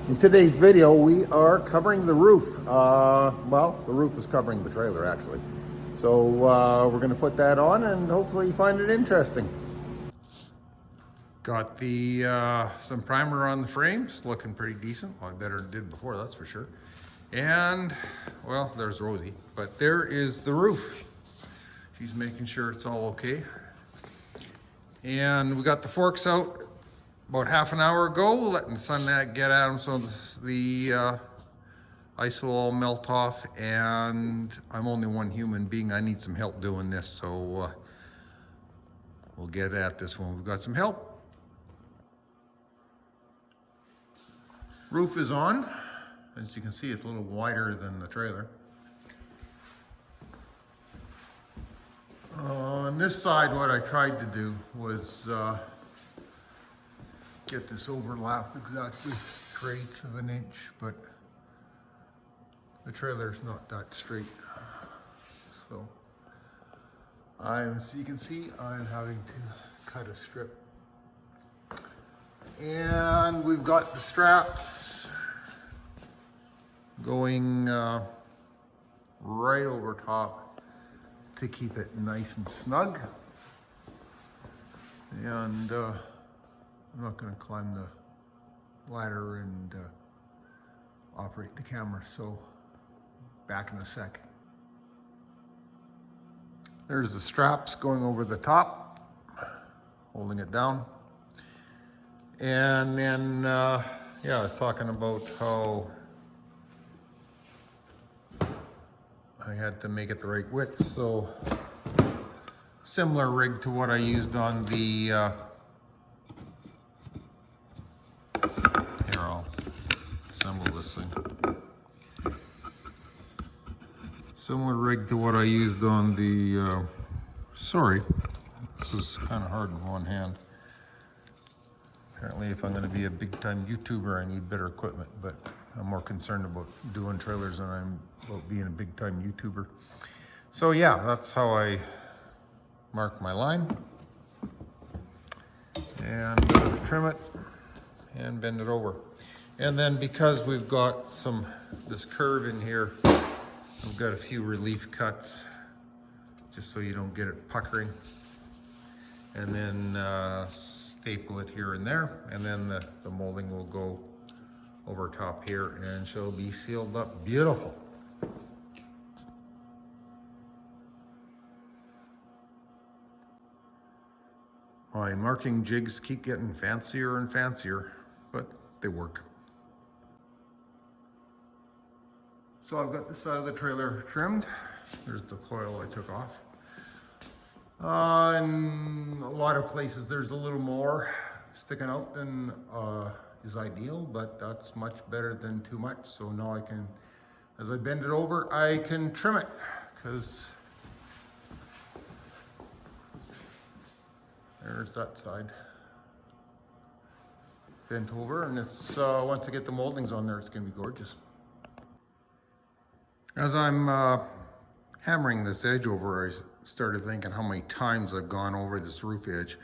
In today's video, we are covering the roof. Well, the roof is covering the trailer actually. So we're going to put that on and hopefully you find it interesting. Got the some primer on the frame. It's looking pretty decent. A lot better than it did before, that's for sure. And, well, there's Rosie. But there is the roof. She's making sure it's all okay. And we got the forks out about half an hour ago, letting the sun get at them so the ice will all melt off. And I'm only one human being. I need some help doing this, so we'll get at this when we've got some help. Roof is on. As you can see, it's a little wider than the trailer. On this side, what I tried to do was get this overlap exactly 3/8 of an inch, but the trailer's not that straight. So as you can see, I'm having to cut a strip. And we've got the straps going right over top to keep it nice and snug. And I'm not going to climb the ladder and operate the camera, so back in a sec. There's the straps going over the top, holding it down. And then, yeah, I was talking about how I had to make it the right width, so similar rig to what I used on the, here I'll assemble this thing. Similar rig to what I used on the, sorry, this is kind of hard in one hand. Apparently if I'm going to be a big-time YouTuber, I need better equipment, but I'm more concerned about doing trailers than I'm about being a big-time YouTuber. So yeah, that's how I mark my line. And trim it and bend it over. And then because we've got this curve in here, I've got a few relief cuts just so you don't get it puckering. And then staple it here and there, and then the molding will go over top here and she'll be sealed up beautiful. My marking jigs keep getting fancier and fancier, but they work. So I've got this side of the trailer trimmed. There's the coil I took off. In a lot of places there's a little more sticking out than is ideal, but that's much better than too much. So now I can, as I bend it over, I can trim it, because there's that side bent over, and it's once I get the moldings on there, it's gonna be gorgeous. As I'm hammering this edge over, I started thinking how many times I've gone over this roof edge.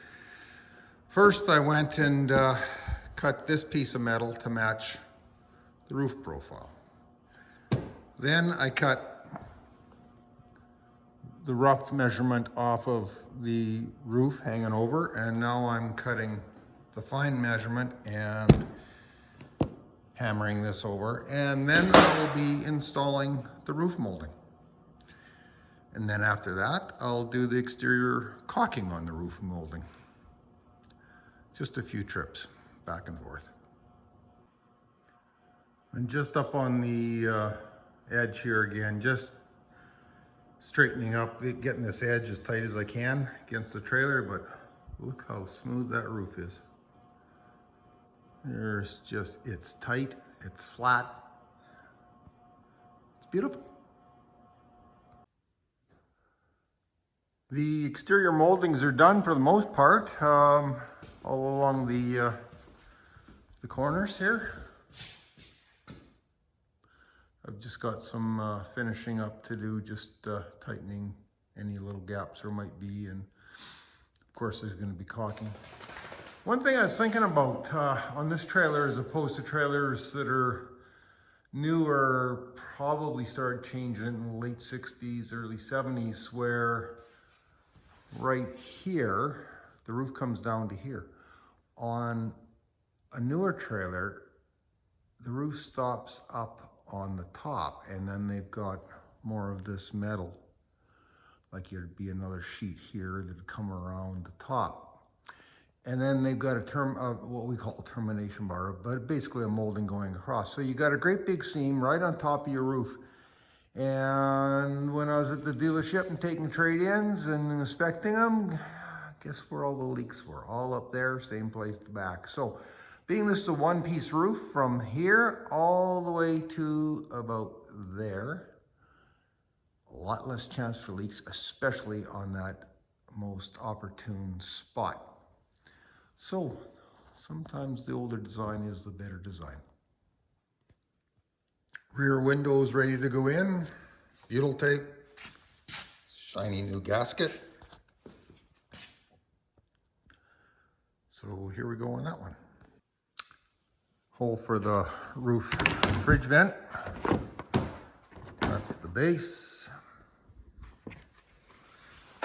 First, I went and cut this piece of metal to match the roof profile. Then I cut the rough measurement off of the roof hanging over, and now I'm cutting the fine measurement and hammering this over, and then I will be installing the roof molding. And then after that, I'll do the exterior caulking on the roof molding. Just a few trips back and forth. And just up on the edge here again, just straightening up, getting this edge as tight as I can against the trailer, but look how smooth that roof is. It's tight, it's flat, it's beautiful. The exterior moldings are done for the most part, all along the corners here. I've just got some finishing up to do, just tightening any little gaps there might be, and of course there's going to be caulking. One thing I was thinking about on this trailer, as opposed to trailers that are newer, probably started changing in the late 60s, early 70s, where right here, the roof comes down to here. On a newer trailer, the roof stops up on the top, and then they've got more of this metal. Like there'd be another sheet here that'd come around the top. And then they've got what we call a termination bar, but basically a molding going across. So you got a great big seam right on top of your roof. And when I was at the dealership and taking trade-ins and inspecting them, guess where all the leaks were? All up there, same place at the back. So being this is a one-piece roof from here all the way to about there, a lot less chance for leaks, especially on that most opportune spot. So sometimes the older design is the better design. Rear windows ready to go in. Butyl tape. Shiny new gasket. So here we go on that one. Hole for the roof fridge vent. That's the base.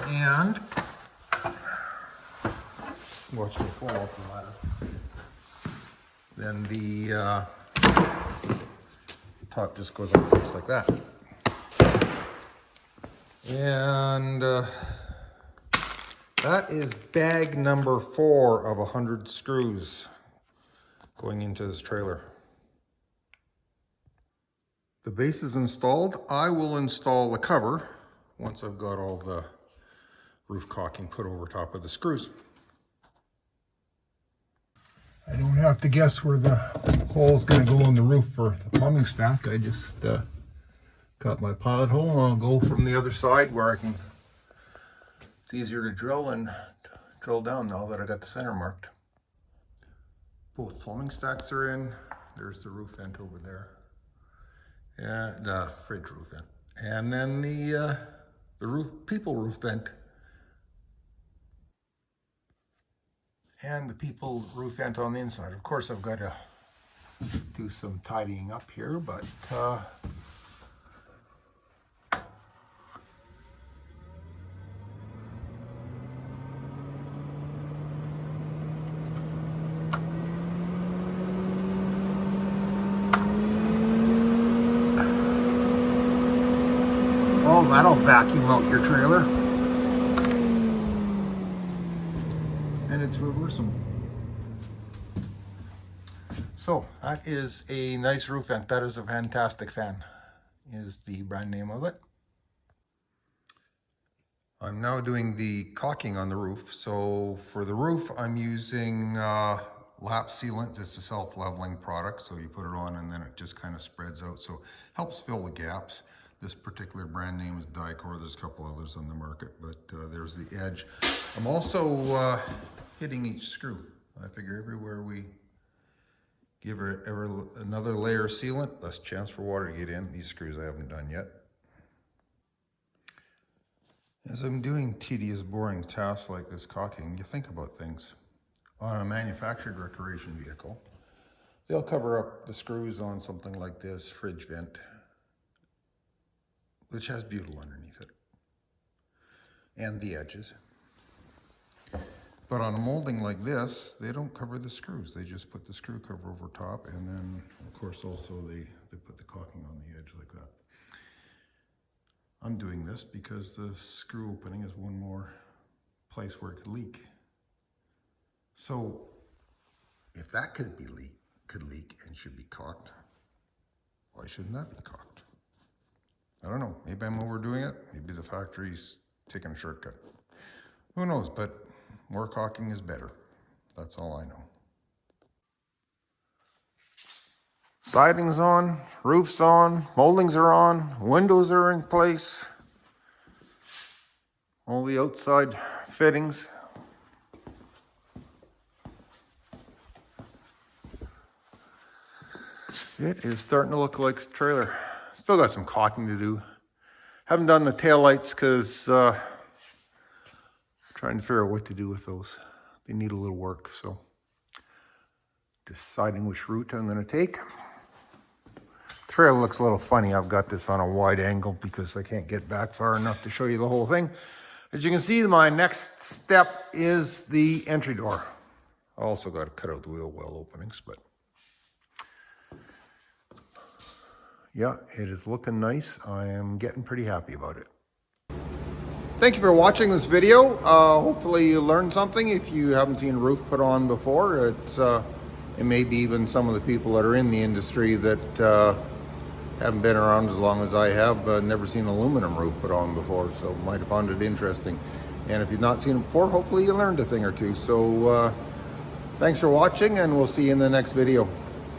And watch me fall off the ladder. Then the top just goes on just like that. And that is bag number 4 of 100 screws going into this trailer. The base is installed. I will install the cover once I've got all the roof caulking put over top of the screws. I don't have to guess where the hole's going to go in the roof for the plumbing stack. I just got my pilot hole, and I'll go from the other side where I can. It's easier to drill and drill down now that I got the center marked. Both plumbing stacks are in. There's the roof vent over there. Yeah, the fridge roof vent. And then the people roof vent. And the people roof vent on the inside. Of course, I've got to do some tidying up here, but oh, that'll vacuum out your trailer. And it's reversible. So that is a nice roof vent. That is a fantastic fan, is the brand name of it. I'm now doing the caulking on the roof. So for the roof, I'm using lap sealant. It's a self-leveling product. So you put it on and then it just kind of spreads out. So helps fill the gaps. This particular brand name is Dicor. There's a couple others on the market, but there's the edge. I'm also hitting each screw. I figure everywhere we give her another layer of sealant, less chance for water to get in. These screws I haven't done yet. As I'm doing tedious, boring tasks like this caulking, you think about things. On a manufactured recreation vehicle, they'll cover up the screws on something like this fridge vent, which has butyl underneath it, and the edges. But on a molding like this, they don't cover the screws. They just put the screw cover over top, and then, of course, also they put the caulking on the edge like that. I'm doing this because the screw opening is one more place where it could leak. So if that could leak and should be caulked, why shouldn't that be caulked? I don't know. Maybe I'm overdoing it. Maybe the factory's taking a shortcut. Who knows? But more caulking is better. That's all I know. Siding's on, roof's on, moldings are on, windows are in place. All the outside fittings. It is starting to look like a trailer. Still got some caulking to do. Haven't done the taillights because trying to figure out what to do with those. They need a little work, so deciding which route I'm gonna take. Trail looks a little funny. I've got this on a wide angle because I can't get back far enough to show you the whole thing. As you can see, my next step is the entry door. I also got to cut out the wheel well openings, but yeah, it is looking nice. I am getting pretty happy about it. Thank you for watching this video. Hopefully you learned something. If you haven't seen a roof put on before, it may be even some of the people that are in the industry that haven't been around as long as I have, never seen an aluminum roof put on before, so might have found it interesting. And if you've not seen it before, hopefully you learned a thing or two. So thanks for watching, and we'll see you in the next video.